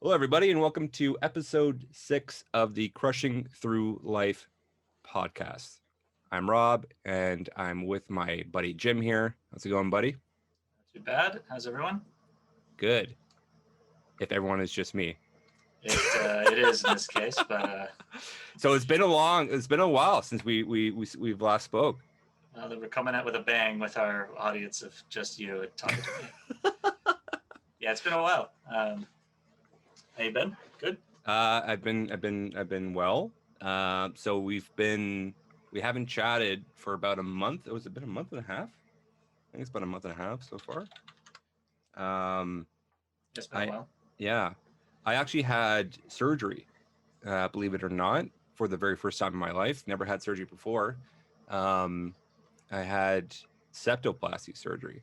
Hello, everybody, and welcome to episode 6 of the Crushing Through Life podcast. I'm Rob, and I'm with my buddy Jim here. How's it going, buddy? Not too bad. How's everyone? Good. If everyone is just me. It is in this case, but so it's been a while since we've last spoke. we're coming out with a bang with our audience of just you talking to me. Yeah, it's been a while. How you been? Good. I've been well. So we haven't chatted for about a month. Has it been a month and a half? I think it's about a month and a half so far. It's been a while. Yeah, I actually had surgery, believe it or not, for the very first time in my life. Never had surgery before. I had septoplasty surgery.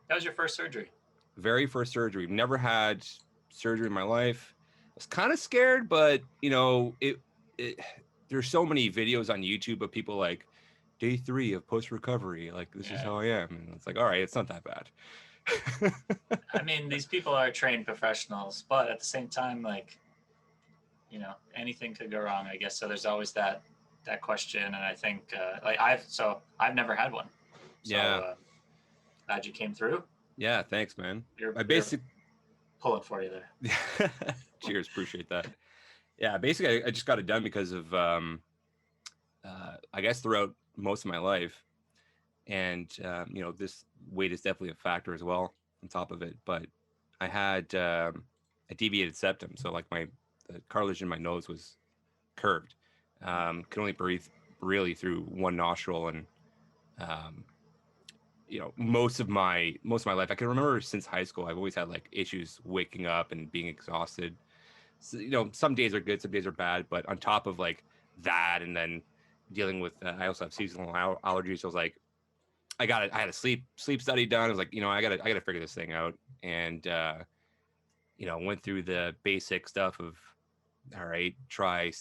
That was your first surgery? Very first surgery. Never had surgery in my life. I was kind of scared, but there's so many videos on YouTube of people like day 3 of post recovery. Like, this is how I am. And it's like, all right, it's not that bad. I mean, these people are trained professionals, but at the same time, like, anything could go wrong, I guess. So there's always that question. And I think I've never had one. So, glad you came through. Yeah, thanks, man. You're pulling for you there. Cheers, appreciate that. Yeah, basically I just got it done because of I guess throughout most of my life, and this weight is definitely a factor as well on top of it. But I had a deviated septum, so like the cartilage in my nose was curved. Could only breathe really through one nostril, and most of my life, I can remember since high school, I've always had like issues waking up and being exhausted. So, some days are good, some days are bad, but on top of like that, and then dealing with, I also have seasonal allergies. So I was like, I had a sleep study done. I was like, I gotta figure this thing out. And, went through the basic stuff of, all right, try,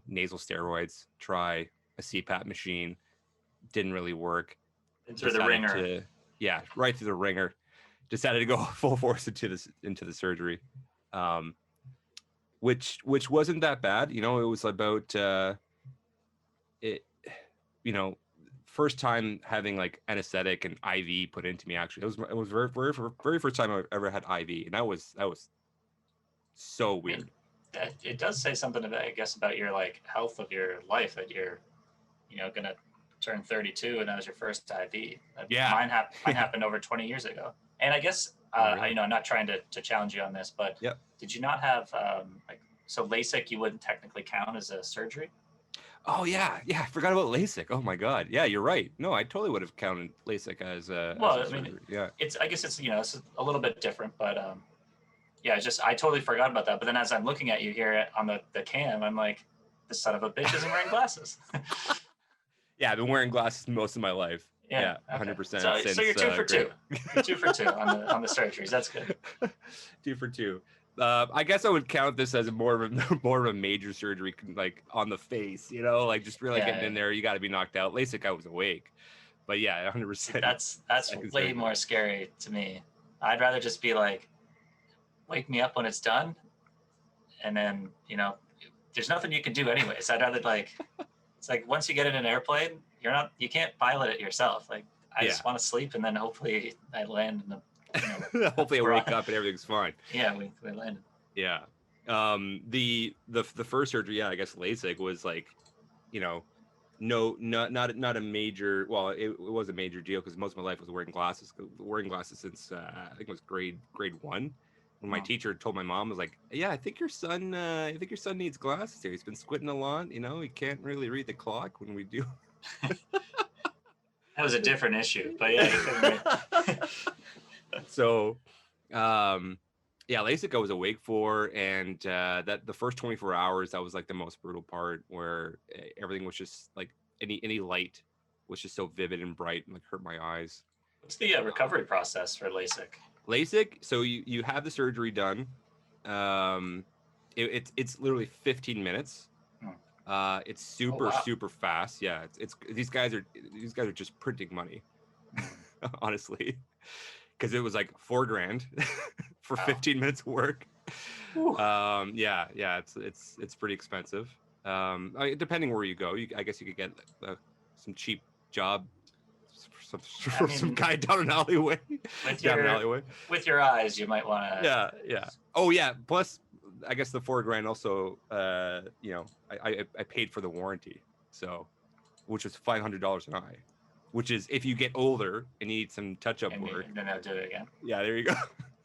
nasal steroids, try a CPAP machine. Didn't really work. Through the ringer. Right through the ringer. Decided to go full force into the surgery, which wasn't that bad. It was about first time having like anesthetic and IV put into me. Actually, it was very first time I ever had IV, and that was so weird. It does say something about, I guess, about your like health of your life, that you're gonna turn 32 and that was your first IV. Mine happened over 20 years ago. And I guess I'm not trying to challenge you on this, but did you not have so LASIK you wouldn't technically count as a surgery? Oh yeah, I forgot about LASIK. Oh my god, yeah, you're right. No, I totally would have counted LASIK as a surgery. I guess it's it's a little bit different, but I totally forgot about that. But then as I'm looking at you here on the cam, I'm like, this son of a bitch isn't wearing glasses. Yeah, I've been wearing glasses most of my life. Yeah, 100%. So you're 2 for 2. You're 2 for 2 on the surgeries. That's good. 2 for 2. I guess I would count this as more of a major surgery, like on the face. Like just really getting in there. You got to be knocked out. LASIK, I was awake, but yeah, 100%. That's way more scary to me. I'd rather just be like, wake me up when it's done, and then there's nothing you can do anyways. I'd rather like. It's like once you get in an airplane, you can't pilot it yourself. Like I just want to sleep, and then hopefully I land in the. Hopefully I wake up and everything's fine. Yeah, we landed. Yeah, the first surgery, I guess LASIK was like, not a major. Well, it was a major deal because most of my life was wearing glasses. Wearing glasses since I think it was grade 1. When my teacher told my mom, was like, yeah, I think your son needs glasses here. He's been squinting a lot. He can't really read the clock when we do. That was a different issue, but yeah. So, LASIK I was awake for, and that the first 24 hours, that was like the most brutal part, where everything was just like any light was just so vivid and bright and like hurt my eyes. What's the recovery process for LASIK? LASIK, so you have the surgery done. It's literally 15 minutes. It's super fast. Yeah, it's these guys are just printing money, honestly, because it was like $4,000 for 15 minutes of work. Whew. Yeah, it's pretty expensive. Depending where you go, I guess you could get some cheap job I from some mean, guy down an alleyway. with Down an your alleyway. with your eyes, you might want to. Yeah. Oh yeah. Plus, I guess the $4,000 also, I paid for the warranty, so which was $500 an eye, which is if you get older and need some touch up work. And then they'll do it again. Yeah, there you go.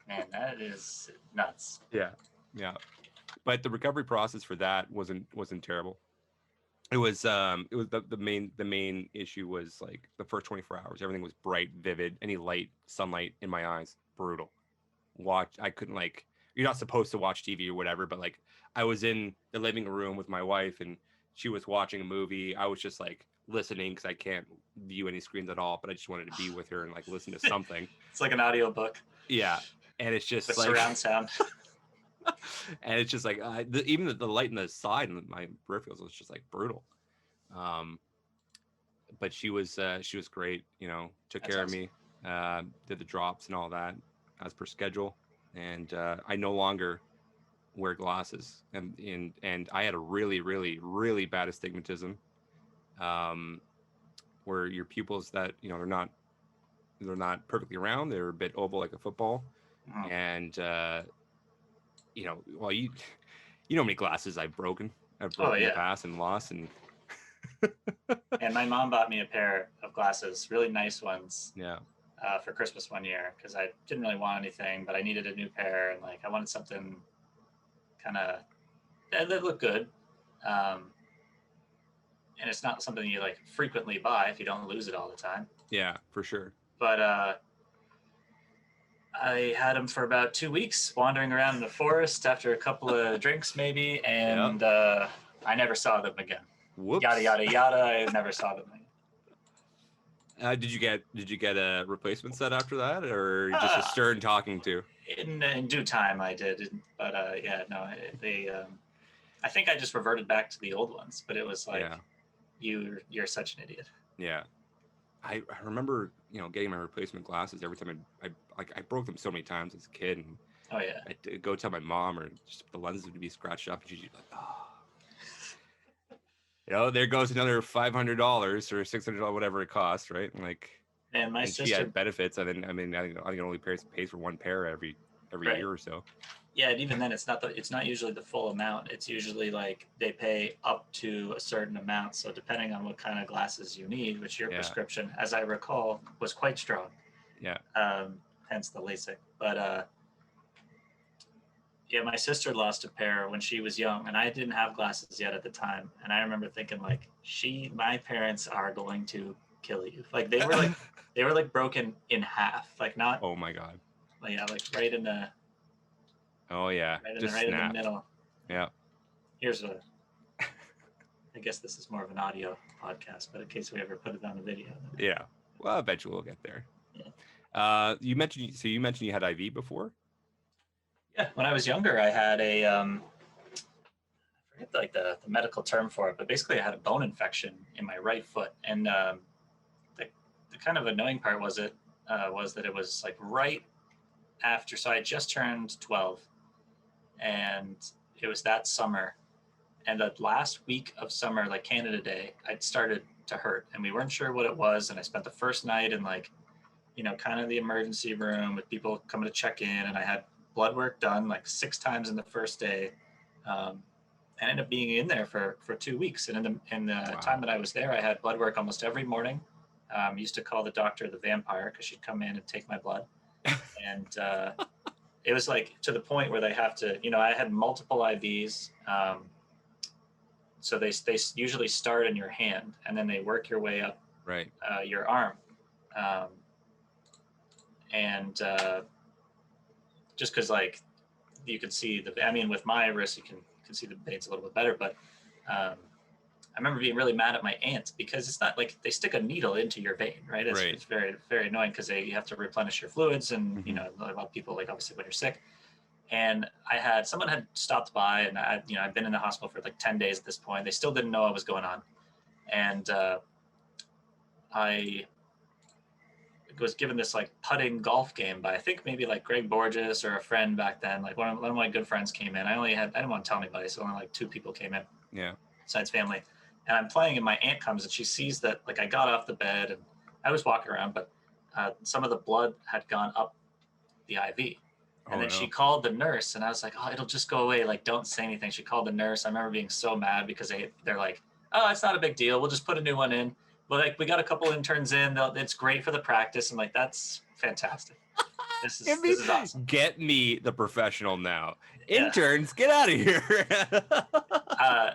Man, that is nuts. Yeah. But the recovery process for that wasn't terrible. It was the main issue was like the first 24 hours. Everything was bright, vivid. Any sunlight in my eyes, brutal. I couldn't, like, you're not supposed to watch TV or whatever, but like I was in the living room with my wife and she was watching a movie. I was just like listening because I can't view any screens at all, but I just wanted to be with her and like listen to something. It's like an audiobook. Yeah. And it's just with like surround sound. And it's just like even the light in the side and my peripherals was just like brutal. But she was great, took That's care awesome. of me, did the drops and all that as per schedule. And I no longer wear glasses. And I had a really, really, really bad astigmatism, where your pupils that, they're not perfectly round. They're a bit oval like a football. Mhm. And, well, you know how many glasses I've broken in the past and lost. And my mom bought me a pair of glasses, really nice ones. Yeah. For Christmas one year because I didn't really want anything, but I needed a new pair and like I wanted something kind of that looked good. And it's not something you like frequently buy if you don't lose it all the time. Yeah, for sure. But I had them for about 2 weeks wandering around in the forest after a couple of drinks maybe, and I never saw them again. Whoops. Yada yada yada. I never saw them again. Did you get a replacement set after that, or just a stern talking to? In due time, I did, but I think I just reverted back to the old ones. But it was like, you're such an idiot. Yeah, I remember getting my replacement glasses every time I broke them so many times as a kid, and I'd go tell my mom, or just the lenses would be scratched up, and she'd be like, oh. There goes another $500 or $600, whatever it costs, right? And like, and my sister, she had benefits. And then, I think it only pays for one pair every year or so. Yeah, and even then, it's not usually the full amount. It's usually like they pay up to a certain amount. So depending on what kind of glasses you need, which your prescription, as I recall, was quite strong. Yeah. Hence the LASIK, but yeah, my sister lost a pair when she was young, and I didn't have glasses yet at the time. And I remember thinking, like, my parents are going to kill you. Like they were like broken in half, like not. Oh my god. Like, like right in the. Oh yeah. Right in the middle. Yeah. Here's a. I guess this is more of an audio podcast, but in case we ever put it on a video. Yeah. Well, eventually we'll get there. Yeah. You mentioned you had IV before. Yeah, when I was younger, I had a I forget like the medical term for it, but basically I had a bone infection in my right foot, and the kind of annoying part was that it was like right after. So I just turned 12, and it was that summer, and the last week of summer, like Canada Day, I'd started to hurt, and we weren't sure what it was, and I spent the first night in like, kind of the emergency room with people coming to check in, and I had blood work done like 6 times in the first day. I ended up being in there for 2 weeks. And in the Wow. time that I was there, I had blood work almost every morning. Used to call the doctor the vampire because she'd come in and take my blood. And it was like to the point where they have to, I had multiple IVs. So they usually start in your hand and then they work your way up your arm. Just because like you can see with my wrist, you can see the veins a little bit better, but I remember being really mad at my aunt because it's not like they stick a needle into your vein, right? It's very, very annoying because you have to replenish your fluids, and a lot of people, like obviously when you're sick. And someone had stopped by, and I'd been in the hospital for like 10 days at this point. They still didn't know what was going on, and I was given this like putting golf game by I think maybe like Greg Borges or a friend back then. Like one of my good friends came in. I didn't want to tell anybody, so only like 2 people came in. Yeah. Besides family. And I'm playing, and my aunt comes and she sees that like I got off the bed and I was walking around, but some of the blood had gone up the IV. And then she called the nurse, and I was like, oh, it'll just go away. Like, don't say anything. She called the nurse. I remember being so mad because they're like, oh, it's not a big deal. We'll just put a new one in. But like, we got a couple interns in. It's great for the practice. I'm like, that's fantastic. This is awesome. Get me the professional now. Yeah. Interns, get out of here.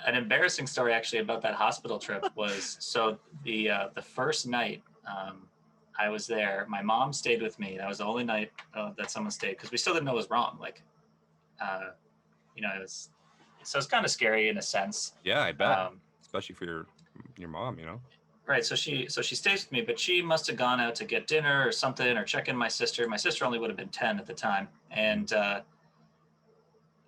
An embarrassing story actually about that hospital trip was, so the first night I was there, my mom stayed with me. That was the only night that someone stayed, because we still didn't know what was wrong. Like, it was kind of scary in a sense. Yeah, I bet. Especially for your mom, Right. So she stays with me, but she must have gone out to get dinner or something, or check in my sister. My sister only would have been 10 at the time. And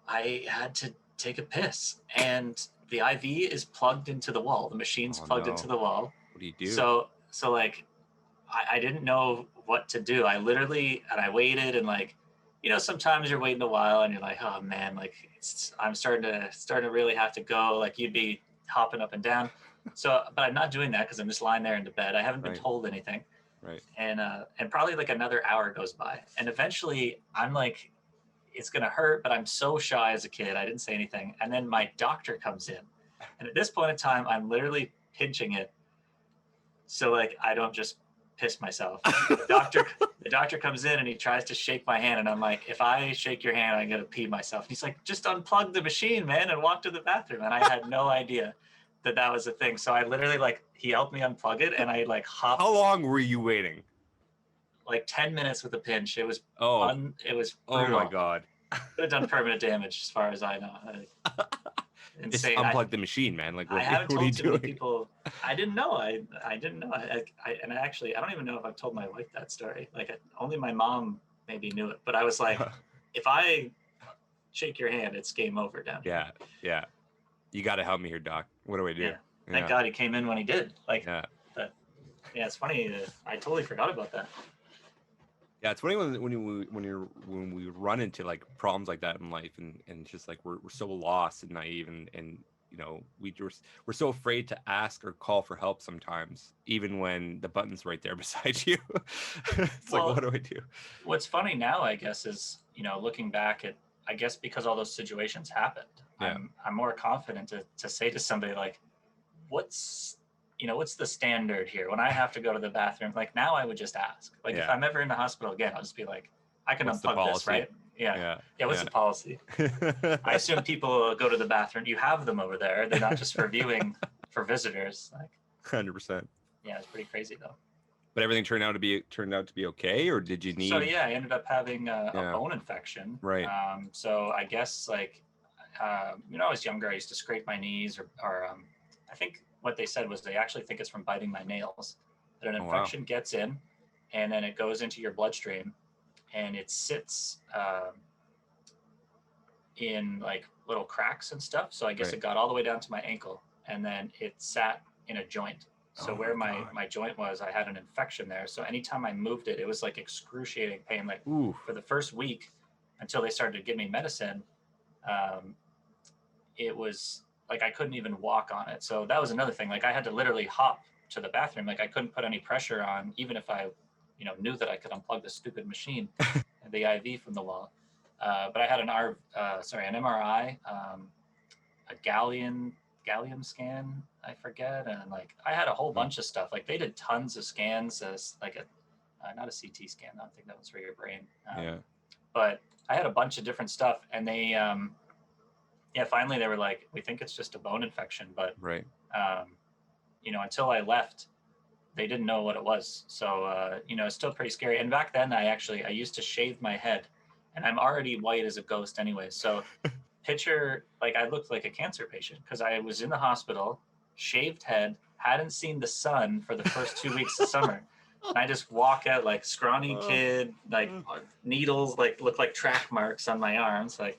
I had to take a piss, and the IV is plugged into the wall. The machine's plugged into the wall. What do you do? So like, I didn't know what to do. I waited, and like, sometimes you're waiting a while and you're like, oh man, like I'm starting to really have to go. Like, you'd be hopping up and down. So, but I'm not doing that because I'm just lying there in the bed. I haven't been told anything. Right. And probably like another hour goes by, and eventually I'm like, it's gonna hurt, but I'm so shy as a kid, I didn't say anything. And then my doctor comes in, and at this point in time, I'm literally pinching it, so like I don't just piss myself. The doctor comes in and he tries to shake my hand, and I'm like, if I shake your hand, I'm gonna pee myself. He's like, just unplug the machine, man, and walk to the bathroom. And I had no idea that was a thing. So I literally, like, he helped me unplug it, and I like hopped. How long were you waiting? Like 10 minutes with a pinch. It was it was brutal. Oh my god. Could have done permanent damage as far as I know. Insane. Just unplug the machine, man. Like, I haven't what are you told too many doing? people. I didn't know. I didn't know. I don't even know if I've told my wife that story. Like, only my mom maybe knew it. But I was like, if I shake your hand, it's game over down here. Yeah. You got to help me here, Doc. What do I do? Yeah. Thank God he came in when he did. Like, yeah. But yeah, it's funny. I totally forgot about that. Yeah, it's funny when we run into like problems like that in life, and it's just like we're so lost and naive, and we're so afraid to ask or call for help sometimes, even when the button's right there beside you. It's like, what do I do? What's funny now, I guess, is looking back at, I guess because all those situations happened, I'm more confident to say to somebody like, what's the standard here when I have to go to the bathroom? Like, now I would just ask. Like, if I'm ever in the hospital again, I'll just be like, I can unplug this, right? Yeah. What's the policy? I assume people go to the bathroom. You have them over there. They're not just for viewing for visitors. Like, 100%. Yeah, it's pretty crazy though. But everything turned out to be okay, or did you need? So yeah, I ended up having a bone infection. Right. So I guess like, I was younger. I used to scrape my knees, or I think what they said was they actually think it's from biting my nails. That an infection gets in, and then it goes into your bloodstream, and it sits in like little cracks and stuff. So I guess it got all the way down to my ankle, and then it sat in a joint. So where my joint was, I had an infection there. So anytime I moved it, it was like excruciating pain. Like, for the first week, until they started to give me medicine, it was like I couldn't even walk on it. So that was another thing. Like, I had to literally hop to the bathroom. Like, I couldn't put any pressure on, even if I, knew that I could unplug the stupid machine, the IV from the wall. But I had an MRI, a gallium scan, I forget, and like I had a whole bunch of stuff. Like, they did tons of scans as like not a CT scan. I don't think that was for your brain. But I had a bunch of different stuff, and they finally they were like, we think it's just a bone infection, but until I left, they didn't know what it was. So it's still pretty scary. And back then I used to shave my head, and I'm already white as a ghost anyway. So picture, like, I looked like a cancer patient because I was in the hospital, shaved head, hadn't seen the sun for the first 2 weeks of summer. And I just walk out like scrawny kid, like needles, like look like track marks on my arms. Like,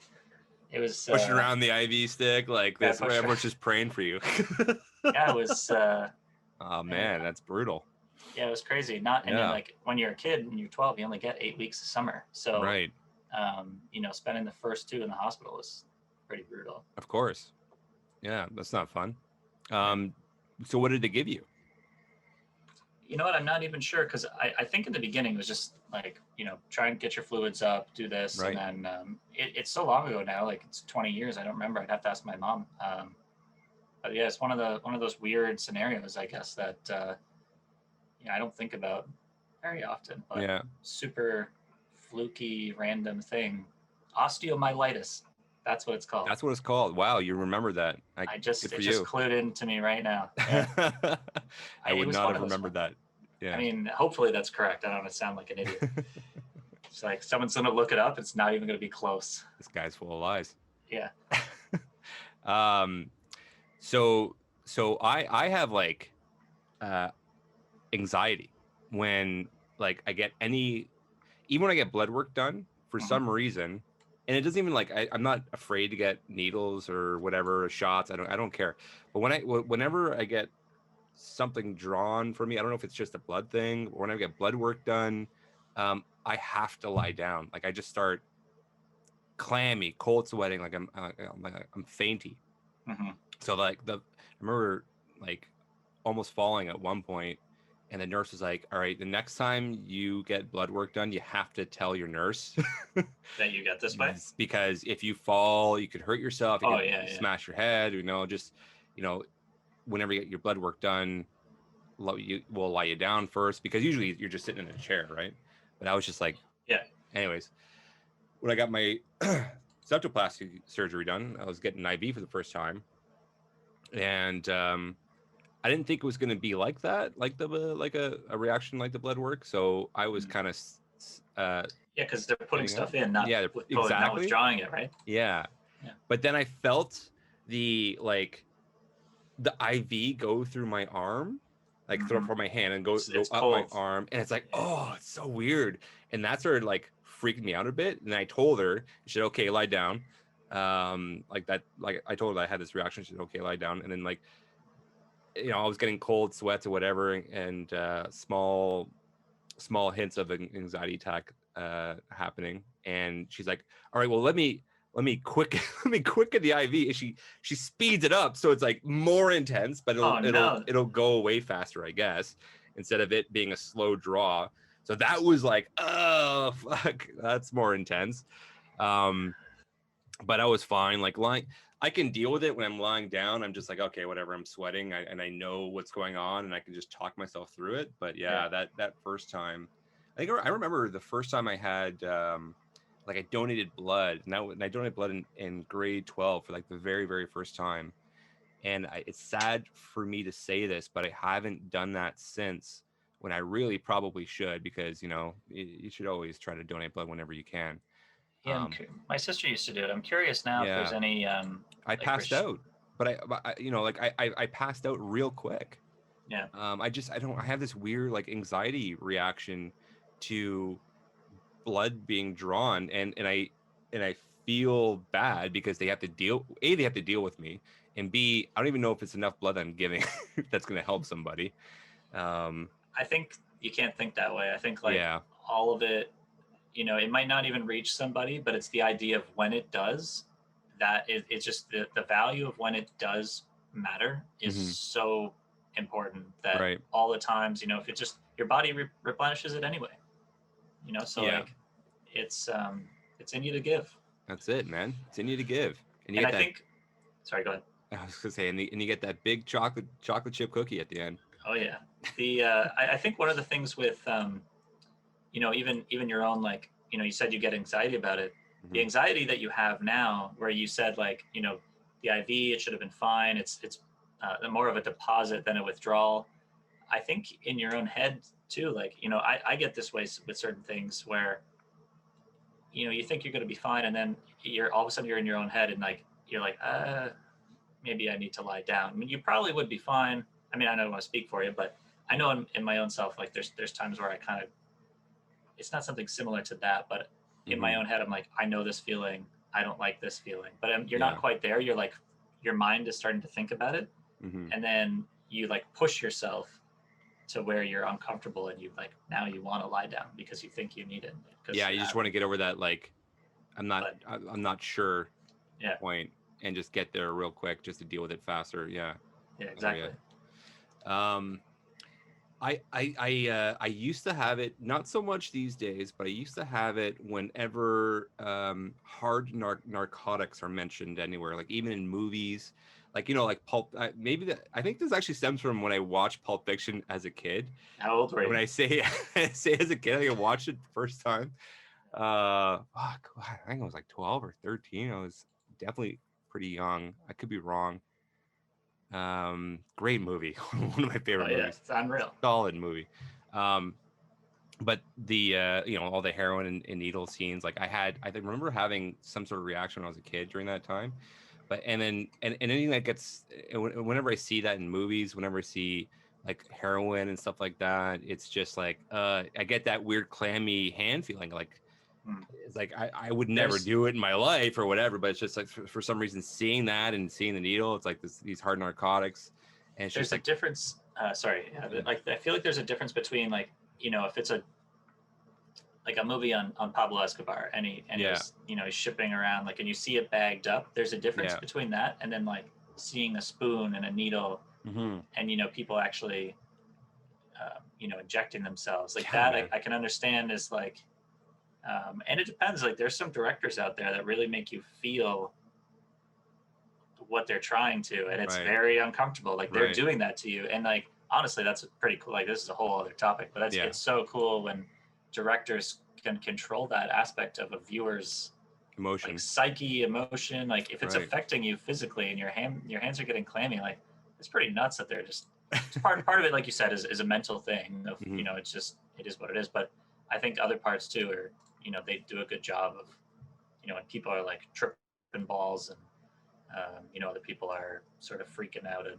it was pushing around the IV stick like this. Everyone's just praying for you. Yeah, it was. Oh man, that's brutal. Yeah, it was crazy. Not, and then Yeah, like when you're a kid and you're 12, you only get 8 weeks of summer. So, right. spending the first 2 in the hospital was pretty brutal. Of course. Yeah, that's not fun. Yeah. Um, so what did they give you? You know what? I'm not even sure because I think in the beginning it was just like, try and get your fluids up, do this. And Right. then it's so long ago now, like it's 20 years. I don't remember. I'd have to ask my mom. But yeah, it's one of those weird scenarios, I guess, that I don't think about very often, but Yeah, super fluky, random thing. Osteomyelitis. That's what it's called. that's what it's called. Wow, you remember that. Good It for just you. clued into me right now. Yeah. I It would was not one have of those remembered ones. that. I Yeah. mean, hopefully that's correct. I don't want to sound like an idiot. It's like someone's going to look it up. It's not even going to be close. This guy's full of lies. Yeah. um, so I have like uh anxiety when like I get any even when I get blood work done for Hmm. some reason, and it doesn't even like I'm not afraid to get needles or whatever shots. I don't care. But whenever I get something drawn for me, I don't know if it's just a blood thing or when I get blood work done, I have to lie down. Like I just start clammy, cold sweating, like I'm fainty. Hmm. So I remember like almost falling at one point, and the nurse was like, "All right, the next time you get blood work done, you have to tell your nurse That you got this way? because if you fall, you could hurt yourself, you Oh, could yeah, yeah. smash your head. Just you know, whenever you get your blood work done, we'll lie you down first because usually you're just sitting in a chair, right? But I was just like, Yeah. anyways, when I got my septoplasty surgery done, I was getting an IV for the first time, and I didn't think it was going to be like that, like a reaction like the blood work. So I was Mhm. kind of Yeah, because they're putting sitting up. stuff in, Yeah, not exactly. withdrawing it, right? Yeah, Yeah. but then I felt the like the IV go through my arm, like through Hmm. from my hand and go It's up my cold. arm, and it's like, Yeah. oh, it's so weird. And that started like freaking me out a bit. And I told her, she said, okay, lie down. Like that, like I told her I had this reaction. She said, okay, lie down. And then like, I was getting cold sweats or whatever, and small hints of an anxiety attack happening. And she's like, all right, well, let me quick let me quicken the IV. And she speeds it up so it's like more intense, but Oh, no. it'll go away faster, I guess, instead of it being a slow draw. So that was like, oh fuck, that's more intense. Um, but I was fine. Like lying, I can deal with it when I'm lying down. I'm just like, okay, whatever. I'm sweating, and I know what's going on, and I can just talk myself through it. But Yeah. yeah, that first time, I remember the first time I had like I donated blood, and I donated blood in grade 12 for like the very very first time. And it's sad for me to say this, but I haven't done that since. When I really probably should, because you should always try to donate blood whenever you can. Yeah, Um, my sister used to do it. I'm curious now if there's yeah, any I like passed out, like I passed out real quick. yeah. I have this weird like anxiety reaction to blood being drawn, and I feel bad because they have to deal with me, and B, I don't even know if it's enough blood I'm giving that's going to help somebody. Um, I think you can't think that way. I think like yeah. all of it, it might not even reach somebody, but it's the idea of when it does, it's just the value of when it does matter is Hmm. so important that Right. all the times, if it just your body replenishes it anyway, so Yeah. like it's in you to give. That's it, man. It's in you to give, and you And get I that. think, sorry, go ahead. I was gonna say, and you get that big chocolate chip cookie at the end. Oh yeah. I think one of the things with even your own, like, you said you get anxiety about it. The Hmm. anxiety that you have now, where you said like, the IV, it should have been fine. It's more of a deposit than a withdrawal. I think in your own head too, like, I get this way with certain things where, you think you're going to be fine. And then you're all of a sudden you're in your own head and like, you're like, maybe I need to lie down. I mean, you probably would be fine. I mean, I don't want to speak for you, but I know in my own self, like there's times where I kind of, it's not something similar to that, but in my Hmm. own head, I'm like, I know this feeling. I don't like this feeling, but you're not Yeah. quite there. You're like, your mind is starting to think about it. Hmm. And then you like push yourself to where you're uncomfortable and you like now you want to lie down because you think you need it. Yeah, you just want to get over that like I'm not sure Yeah. point and just get there real quick just to deal with it faster. Yeah. Yeah, exactly. I used to have it, not so much these days, but I used to have it whenever hard narcotics are mentioned anywhere, like even in movies, like like Pulp. I think this actually stems from when I watched Pulp Fiction as a kid. How old were you? When I say say as a kid, I watched it the first time. Fuck, I think I was like 12 or 13. I was definitely pretty young. I could be wrong. Great movie. One of my favorite movies. It's unreal. Solid movie. But the all the heroin and needle scenes, like I remember having some sort of reaction when I was a kid during that time. But and anything that gets, whenever I see that in movies, whenever I see like heroin and stuff like that, it's just like I get that weird clammy hand feeling, like it's like I would never do it in my life or whatever, but it's just like for some reason seeing that and seeing the needle, it's like these hard narcotics, and it's there's just a like difference. Like I feel like there's a difference between like if it's a movie on Pablo Escobar and he's he's shipping around like and you see it bagged up. There's a difference between that and then like seeing a spoon and a needle and people actually injecting themselves like that. I can understand is like. And it depends. Like, there's some directors out there that really make you feel what they're trying to, and it's very uncomfortable. Like, they're doing that to you, and like, honestly, that's pretty cool. Like, this is a whole other topic, but it's so cool when directors can control that aspect of a viewer's emotion, like psyche, emotion. Like, if it's affecting you physically, and your hands are getting clammy, like, it's pretty nuts that they're just. Part of it, like you said, is a mental thing. Of it's just it is what it is. But I think other parts too are. They do a good job of, when people are like tripping balls and, other people are sort of freaking out and,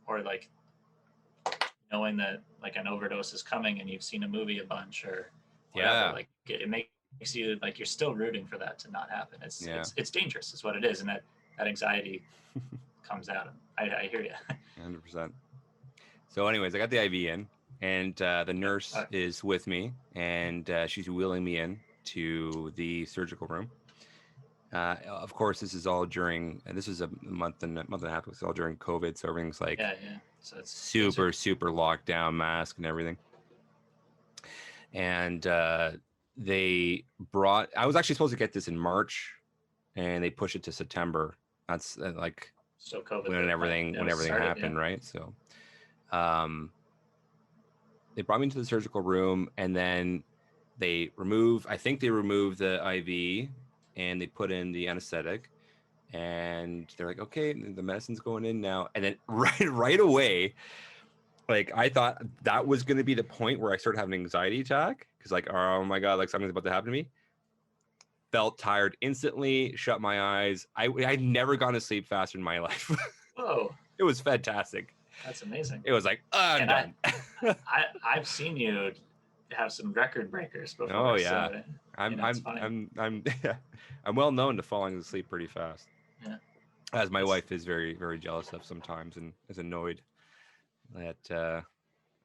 or like knowing that like an overdose is coming and you've seen a movie a bunch or whatever, like it makes you like, you're still rooting for that to not happen. It's dangerous is what it is. And that anxiety comes out. I hear you. 100%. So anyways, I got the IV in. And the nurse is with me, and she's wheeling me in to the surgical room. Of course, this is all during, and this is a month and a half. It's all during COVID, so everything's like so it's super locked down, mask and everything. And they brought. I was actually supposed to get this in March, and they pushed it to September. That's like so COVID when everything happened, right? So. They brought me into the surgical room, and then I think they removed the IV and they put in the anesthetic, and they're like, okay, the medicine's going in now. And then right away, like I thought that was going to be the point where I started having an anxiety attack. Cause like, oh my God, like something's about to happen to me. Felt tired instantly, shut my eyes. I'd never gone to sleep faster in my life. Whoa. It was fantastic. That's amazing. It was like, I'm done. I've seen you have some record breakers before. Oh yeah, so, I'm well known to falling asleep pretty fast. Yeah, as my wife is very very jealous of sometimes and is annoyed that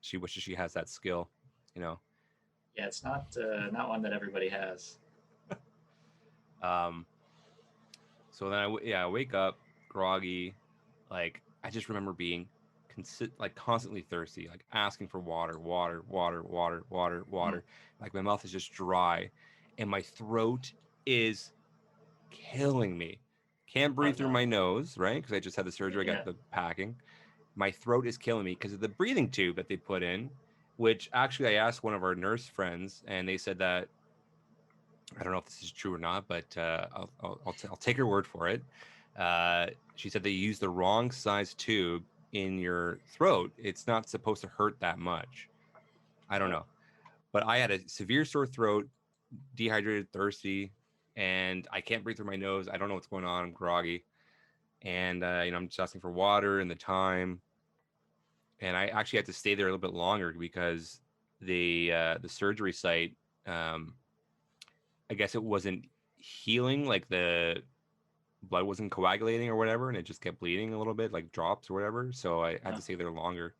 she wishes she has that skill. Yeah, it's not one that everybody has. So then I wake up groggy, like I just remember being constantly thirsty, like asking for water. Like my mouth is just dry and my throat is killing me. Can't breathe through my nose, right? Because I just had the surgery. I got the packing. My throat is killing me because of the breathing tube that they put in, which actually I asked one of our nurse friends and they said that, I don't know if this is true or not, but I'll take her word for it. She said they used the wrong size tube in your throat. It's not supposed to hurt that much. I don't know, but I had a severe sore throat, dehydrated, thirsty, and I can't breathe through my nose. I don't know what's going on. I'm groggy, and I'm just asking for water and the time. And I actually had to stay there a little bit longer because the surgery site, I guess it wasn't healing, like the blood wasn't coagulating or whatever, and it just kept bleeding a little bit, like drops or whatever. So I had to stay there longer.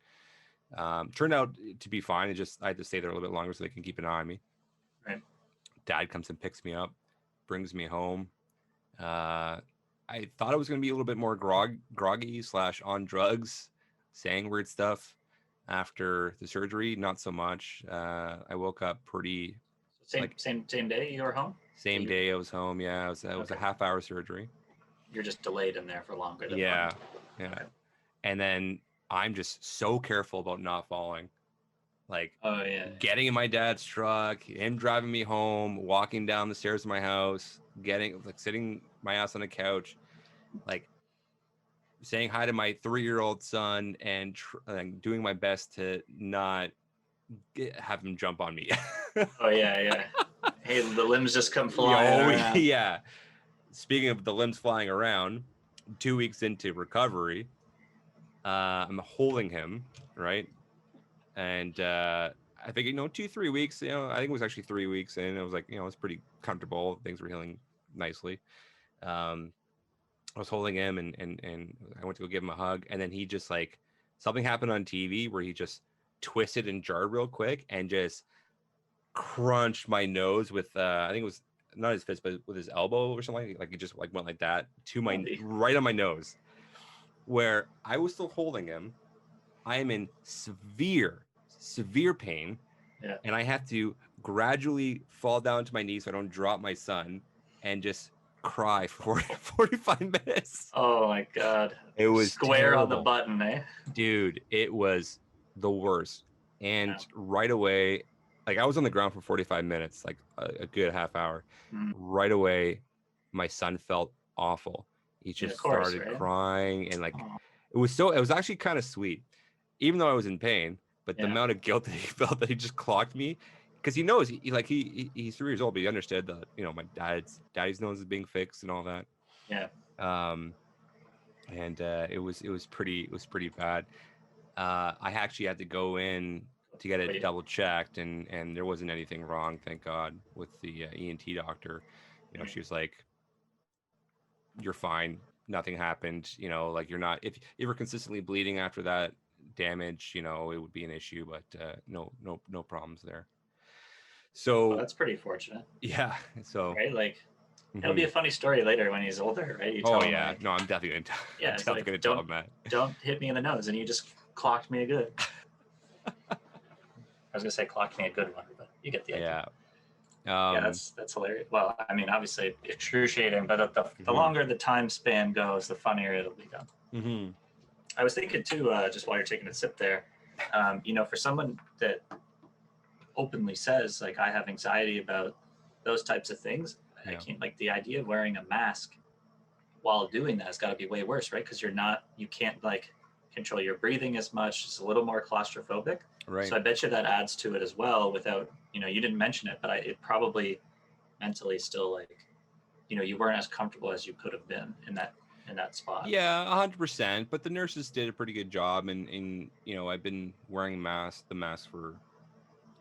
Turned out to be fine. It just I had to stay there a little bit longer so they can keep an eye on me. Right. Dad comes and picks me up, brings me home. I thought I was going to be a little bit more groggy / on drugs, saying weird stuff after the surgery. Not so much. I woke up pretty Same day you were home. Same day I was home. Yeah, it was Okay. a half-hour surgery. You're just delayed in there for longer than Yeah, normal. yeah. And then I'm just so careful about not falling. Like, oh yeah, getting in my dad's truck, him driving me home, walking down the stairs of my house, sitting my ass on a couch, like saying hi to my 3-year-old son, and doing my best to not have him jump on me. oh yeah. Hey, the limbs just come flying around. Yeah. Speaking of the limbs flying around, 2 weeks into recovery, I'm holding him, right? And I think 2-3 weeks. I think it was actually 3 weeks in. It was like it was pretty comfortable. Things were healing nicely. I was holding him, and I went to go give him a hug, and then he just like something happened on TV where he just twisted and jarred real quick and just crunched my nose with I think it was not his fist, but with his elbow or something. Like it just like went like that to my right on my nose, where I was still holding him. I am in severe pain, and I have to gradually fall down to my knees so I don't drop my son, and just cry for 45 minutes. Oh my god. It was square terrible. On the button, eh? Dude, it was the worst. And right away, like I was on the ground for 45 minutes, like a good half hour. Right away, my son felt awful. He just started crying, and like it was actually kind of sweet, even though I was in pain. But the amount of guilt that he felt that he just clocked me, because he knows he's 3 years old, but he understood that my daddy's nose is being fixed and all that. Yeah. And it was pretty bad. I actually had to go in to get it double checked, and there wasn't anything wrong, thank God, with the ENT doctor. She was like, "You're fine. Nothing happened. Like you're not. If you were consistently bleeding after that damage, it would be an issue, but no problems there." So that's pretty fortunate. Yeah. So right, like it'll be a funny story later when he's older, right? You tell him, like, no, I'm definitely gonna yeah, definitely gonna tell him that. Don't hit me in the nose, and you just clocked me a good. I was gonna say clocked me a good one, but you get the idea. Yeah, that's hilarious. Well, I mean, obviously excruciating, but the longer the time span goes, the funnier it'll become. I was thinking too, just while you're taking a sip there, for someone that openly says like I have anxiety about those types of things, I can't, like, the idea of wearing a mask while doing that has got to be way worse, right? Because you can't like control your breathing as much. It's a little more claustrophobic. Right. So I bet you that adds to it as well. Without, you didn't mention it, but it probably mentally still, like, you weren't as comfortable as you could have been in that spot. Yeah, 100%. But the nurses did a pretty good job, and I've been wearing the mask for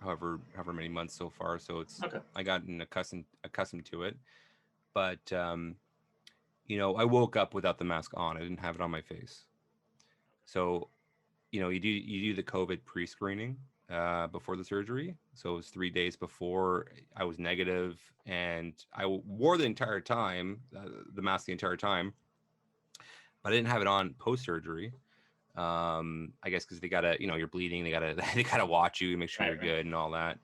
however many months so far. So it's I gotten accustomed to it. But I woke up without the mask on. I didn't have it on my face. So, you do the COVID pre-screening before the surgery. So it was 3 days before I was negative, and I wore the entire time, the mask the entire time, but I didn't have it on post-surgery. I guess because they gotta, you're bleeding, they gotta watch you, make sure you're good and all that.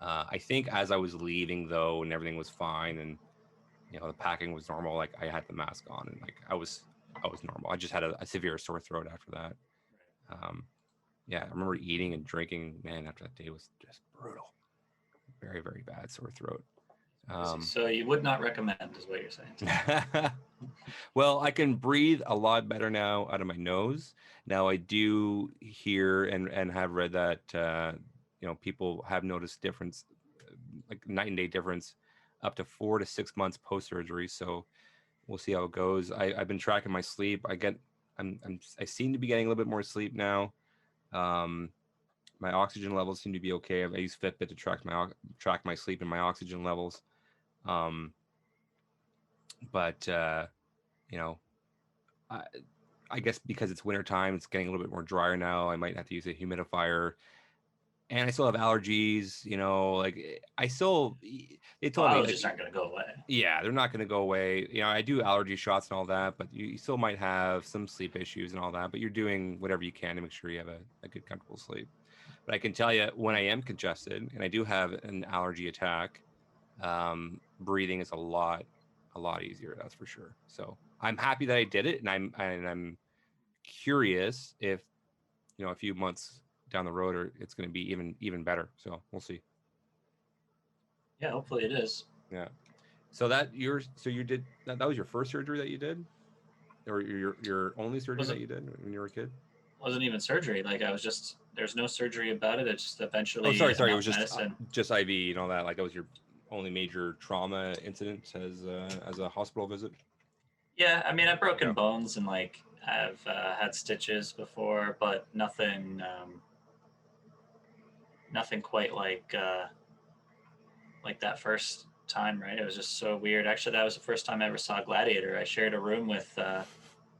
I think as I was leaving though, and everything was fine, and the packing was normal, like I had the mask on, and like I was normal. I just had a severe sore throat after that. Yeah, I remember eating and drinking. Man, after that day was just brutal. Very, very bad sore throat. So you would not recommend, is what you're saying? Well, I can breathe a lot better now out of my nose. Now I do hear and have read that people have noticed difference, like night and day difference, up to 4 to 6 months post surgery. So we'll see how it goes. I've been tracking my sleep. I seem to be getting a little bit more sleep now. My oxygen levels seem to be okay. I use Fitbit to track my sleep and my oxygen levels. But I guess because it's winter time, it's getting a little bit more drier now. I might have to use a humidifier, and I still have allergies. Like I still, they Well, told me like, allergies aren't going to go away. yeah, they're not going to go away. I do allergy shots and all that, but you still might have some sleep issues and all that. But you're doing whatever you can to make sure you have a good, comfortable sleep. But I can tell you, when I am congested and I do have an allergy attack, breathing is a lot easier. That's for sure. So I'm happy that I did it, and I'm curious if a few months down the road, or it's going to be even better. So we'll see. Yeah, hopefully it is. Yeah. So you did that was your first surgery that you did, or your only surgery that you did when you were a kid? Wasn't even surgery. Like there's no surgery about it. It's just Oh, eventually sorry. It enough was medicine. just IV and all that. Like that was your only major trauma incident as a hospital visit. Yeah, I mean, I've broken Yeah. bones and like I've had stitches before, but nothing quite like that first time. Right? It was just so weird. Actually, that was the first time I ever saw Gladiator. I shared a room with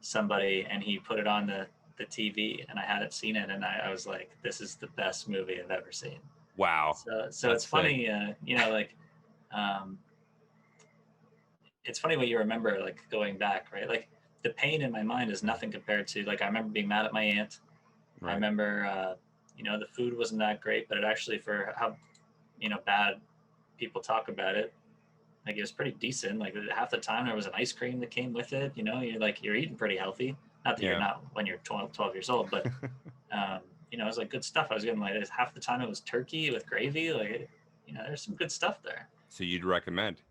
somebody, and he put it on the TV, and I hadn't seen it, and I was like, "This is the best movie I've ever seen." Wow. So That's it's sick. funny, um, it's funny what you remember, like going back, right? Like the pain in my mind is nothing compared to like I remember being mad at my aunt. I Right. remember, the food wasn't that great, but it actually for how bad people talk about it, like it was pretty decent. Like half the time there was an ice cream that came with it. You're eating pretty healthy. Not that you're Yeah. not when you're 12 years old, but it was like good stuff. I was getting like half the time it was turkey with gravy. Like there's some good stuff there. So you'd recommend?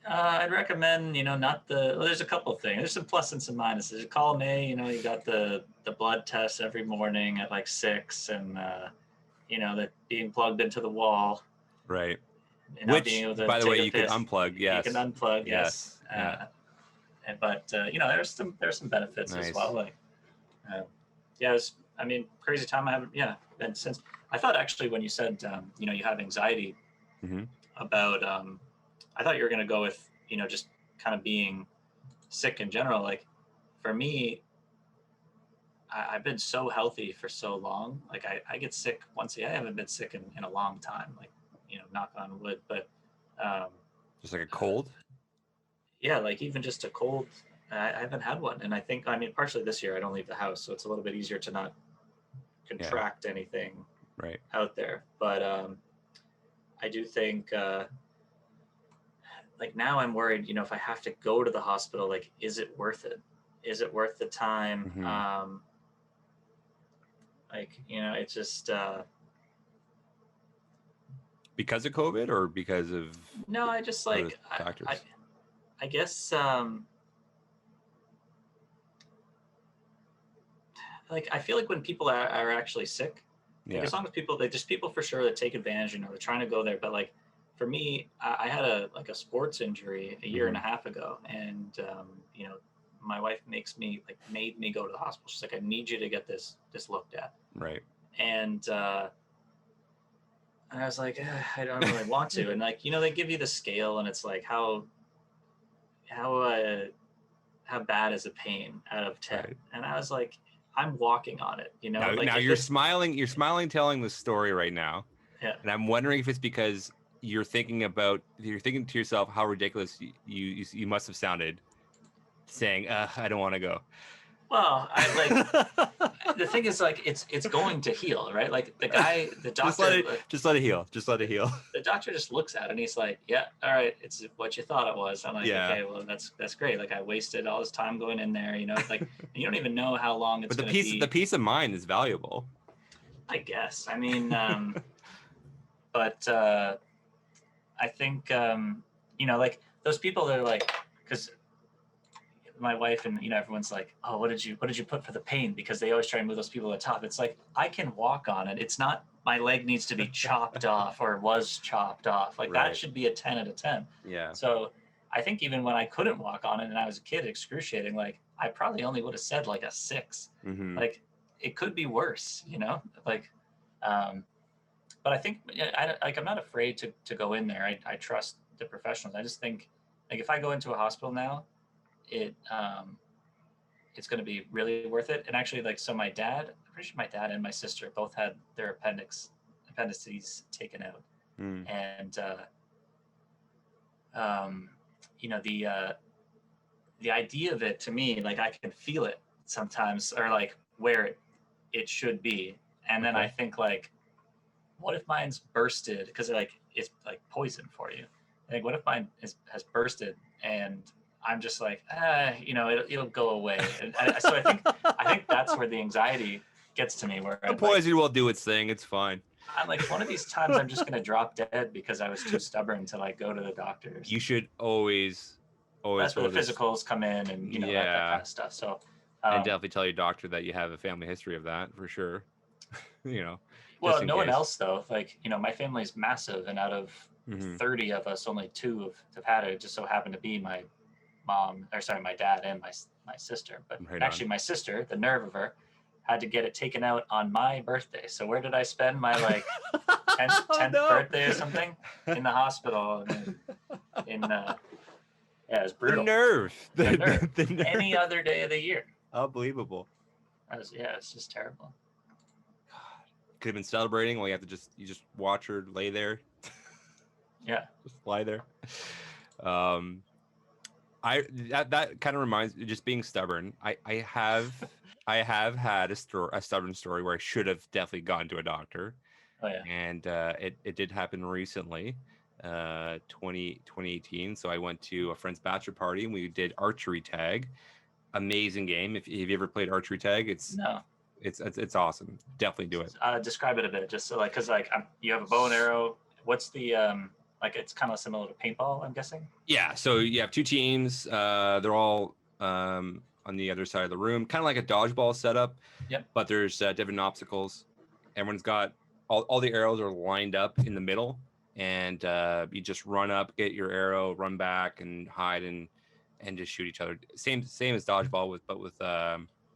I'd recommend, not the. Well, there's a couple of things. There's some plus and some minuses. Column A, you got the blood tests every morning at like 6, and that being plugged into the wall, Right. and not being Which, able to by the way, take a you could piss. unplug. You can Yes. unplug, yes. Yes. Yeah. But there's some benefits as Nice. well. Like, yeah, it was. I mean, crazy time I haven't. Yeah, and since I thought actually when you said you have anxiety Mm-hmm. about I thought you were going to go with, just kind of being sick in general. Like for me, I've been so healthy for so long. Like I get sick once a year. I haven't been sick in a long time, like, knock on wood. But um, Just like a cold. yeah, like even just a cold, I haven't had one. And I mean, partially this year I don't leave the house. So it's a little bit easier to not Yeah. contract anything Right. out there. But I do think, like now I'm worried, if I have to go to the hospital, like, is it worth it? Is it worth the time? Mm-hmm. It's just, Because of COVID or because of no, I just other like, factors? I guess, like, I feel like when people are actually sick, like Yeah. as long as people for sure that take advantage, they're trying to go there. But like, for me, I had a sports injury a year and a Mm-hmm. half ago, and my wife made me go to the hospital. She's like, I need you to get this looked at. Right. And I was like, I don't really want to. And like, they give you the scale, and it's like how bad is the pain out of 10? Right. And I was like, I'm walking on it, Now, like if you're this, smiling. You're smiling, telling the story right now, yeah. and I'm wondering if it's because you're thinking to yourself how ridiculous you must have sounded, saying, "I don't want to go." Well, I like the thing is like it's going to heal, right? Like the doctor, just let it heal. Just let it heal. the doctor just looks at it and he's like, yeah, all right, it's what you thought it was. I'm like, Yeah. okay, well that's great. Like I wasted all this time going in there, like you don't even know how long it's But going to be. the peace of mind is valuable. I guess. I mean, but I think like those people that are like, because my wife and everyone's like, oh, what did you put for the pain? Because they always try and move those people to the top. It's like, I can walk on it. It's not my leg needs to be chopped off or was chopped off. Like Right. that should be a 10 out of 10. Yeah. So I think even when I couldn't walk on it and I was a kid, excruciating, like I probably only would have said like a 6. Mm-hmm. Like it could be worse, like, but I think I'm not afraid to go in there. I trust the professionals. I just think like if I go into a hospital now, it it's going to be really worth it. And actually, like, so I'm pretty sure my dad and my sister both had their appendices taken out. Mm. And, you know, the idea of it, to me, like, I can feel it sometimes, or like where it should be. And then I think, like, what if mine's bursted? Because like it's like poison for you. I think, what if mine has bursted and I'm just like, you know, it'll go away. And so I think that's where the anxiety gets to me, where The poison will do its thing. It's fine. I'm like, one of these times I'm just gonna drop dead because I was too stubborn to like go to the doctors. You should always That's where the physicals come in, and you know, that kind of stuff. So and definitely tell your doctor that you have a family history of that, for sure. You know. Well, no one else though. Like, you know, my family's massive, and out of 30 of us, only 2 have had it. It just so happened to be my dad and my sister. But actually, my sister, the nerve of her, had to get it taken out on my birthday. So where did I spend my like 10th birthday or something? In the hospital. Yeah, it was brutal. The nerve. The nerve. Any other day of the year. Unbelievable. It's just terrible. Could have been celebrating. Well, you just watch her lay there. Yeah. Just lie there. That kind of reminds me, just being stubborn. I have had a stubborn story where I should have definitely gone to a doctor. Oh yeah. And it did happen recently, 2018. So I went to a friend's bachelor party and we did archery tag. Amazing game. If you ever played archery tag, it's awesome. Definitely do it. Describe it a bit, just so like, because like you have a bow and arrow. What's the like? It's kind of similar to paintball, I'm guessing. Yeah. So you have 2 teams. They're all on the other side of the room, kind of like a dodgeball setup. Yep. But there's different obstacles. Everyone's got all the arrows are lined up in the middle, and you just run up, get your arrow, run back, and hide and just shoot each other. Same as dodgeball with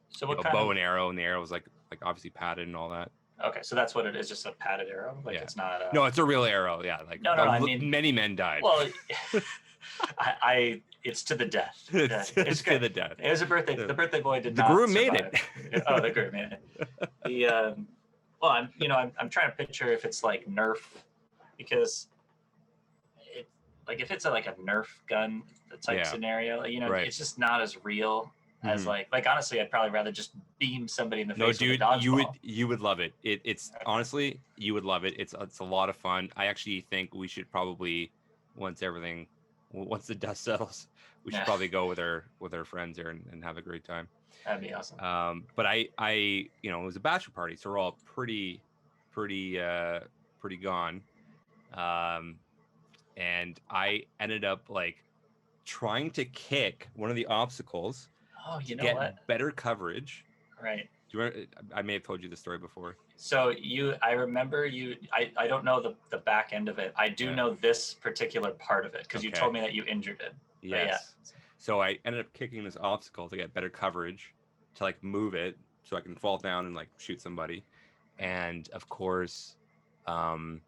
so what bow and arrow, and the arrow is like obviously padded and all that. Okay, so that's what it is, just a padded arrow. Like it's not. No, it's a real arrow. Yeah, like no. I mean, many men died. Well, it's to the death. It's to the death. It was a birthday. The birthday boy did not. The groom survive. made it. Oh, the groom made it. Well, I'm trying to picture if it's like Nerf, because if it's like a Nerf gun type scenario, it's just not as real as like honestly, I'd probably rather just beam somebody in the face. No, dude, with a dodgeball. you would love it. It's honestly, you would love it. It's a lot of fun. I actually think we should probably, once the dust settles, we should probably go with our friends here and have a great time. That'd be awesome. But I it was a bachelor party, so we're all pretty gone. And I ended up like trying to kick one of the obstacles to get better coverage. Right. I may have told you the story before. So I remember I don't know the back end of it. I do know this particular part of it because you told me that you injured it. Yes. Yeah. So I ended up kicking this obstacle to get better coverage, to like move it so I can fall down and like shoot somebody. And of course, I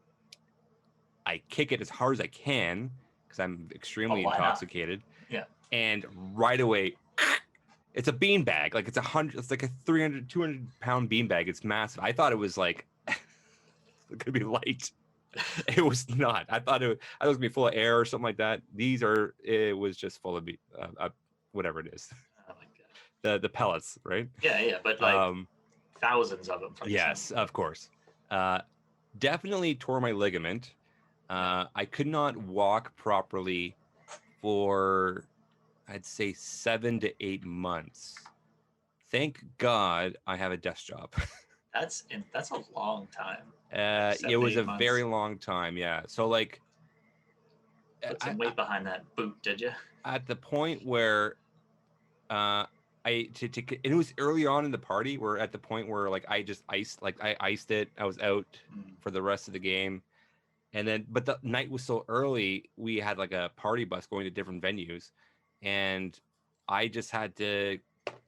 kick it as hard as I can because I'm extremely intoxicated. Yeah. And right away, it's a beanbag. Like it's like a 300, 200 pound beanbag. It's massive. I thought it was like, it could be light. It was not. I thought it was gonna be full of air or something like that. It was just full of whatever it is. Oh my God. The pellets, right? Yeah, but like thousands of them. Yes, of course. Definitely tore my ligament. I could not walk properly for, I'd say, 7 to 8 months. Thank God I have a desk job. That's a long time. It was a very long time. Yeah. So like, put some weight behind that boot, did you? At the point where, and it was early on in the party. We're at the point where like I iced it. I was out for the rest of the game. And then, but the night was so early, we had like a party bus going to different venues, and I just had to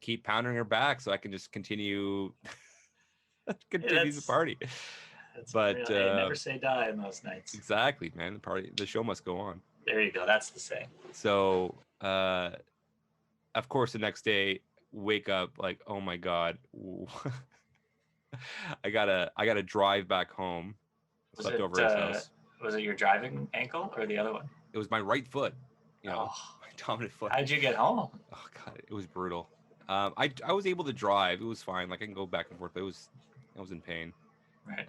keep pounding her back so I can just continue the party. But never say die in those nights. Exactly, man. The show must go on. There you go. That's the saying. So, of course, the next day wake up like, oh my God, I gotta drive back home. Was Slept it over at his house. was it your driving ankle or the other one? It was my right foot, Oh, my dominant foot. how'd you get home? Oh God, it was brutal. I was able to drive. It was fine. Like I can go back and forth, but I was in pain. Right.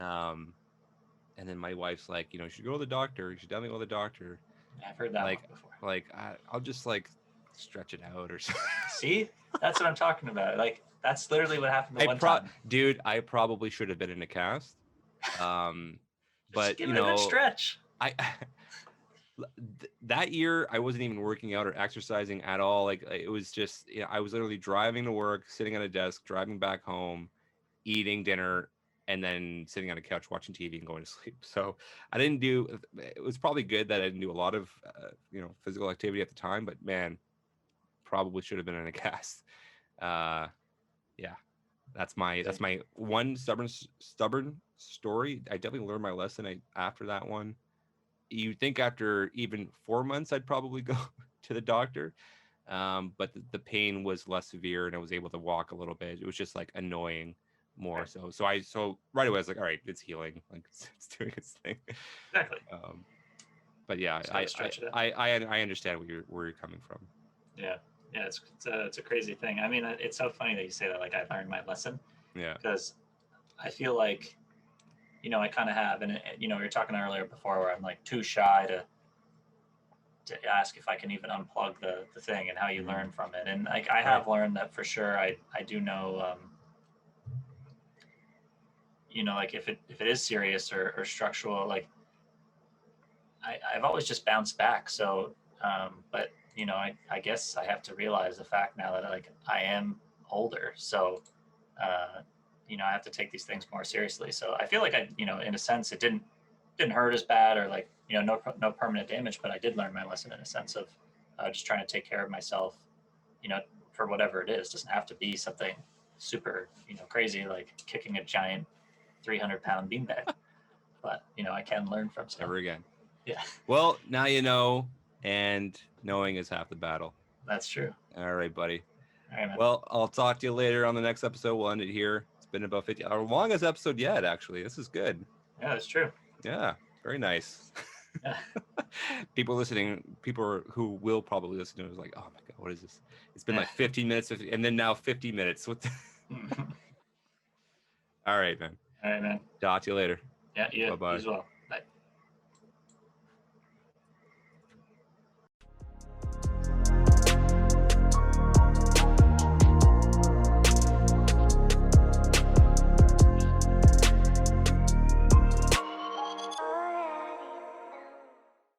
And then my wife's like, you should go to the doctor. You should definitely go to the doctor. I've heard that Like, one before. like I'll just like stretch it out or something. See, that's what I'm talking about. Like, that's literally what happened the one time. Dude, I probably should have been in a cast. But give it a good stretch. That year I wasn't even working out or exercising at all. Like it was just, I was literally driving to work, sitting at a desk, driving back home, eating dinner, and then sitting on a couch watching TV and going to sleep. So it was probably good that I didn't do a lot of, physical activity at the time, but man, probably should have been in a cast. Yeah, that's my one stubborn story. I definitely learned my lesson after that one. You think after even 4 months, I'd probably go to the doctor. But the pain was less severe and I was able to walk a little bit. It was just like annoying more. Right. So right away I was like, all right, it's healing. Like it's doing its thing. Exactly. But yeah, I understand where you're coming from. Yeah. Yeah. It's a crazy thing. I mean, it's so funny that you say that, like I learned my lesson. Yeah. Because I feel like, I kind of have, and we were talking earlier before where I'm like too shy to ask if I can even unplug the thing and how you learn from it. And like I have learned that for sure. I do know, like if it is serious or structural, like I've always just bounced back. So, but I guess I have to realize the fact now that like I am older. So, I have to take these things more seriously. So I feel like in a sense, it didn't hurt as bad or like, no permanent damage, but I did learn my lesson in a sense of just trying to take care of myself, for whatever it is. It doesn't have to be something super, crazy, like kicking a giant 300-pound beanbag, but I can learn from stuff. Never again. Yeah. Well, now you know, and knowing is half the battle. That's true. All right, buddy. All right, man. Well, I'll talk to you later on the next episode. We'll end it here. It's been about 50, our longest episode yet, actually. This is good. Yeah, that's true. Yeah, very nice. Yeah. People who will probably listen to it is like, oh my God, what is this? It's been like 15 minutes, and then now 50 minutes. What? All right, man. All right, man. Talk to you later. Yeah, you Bye-bye. as well.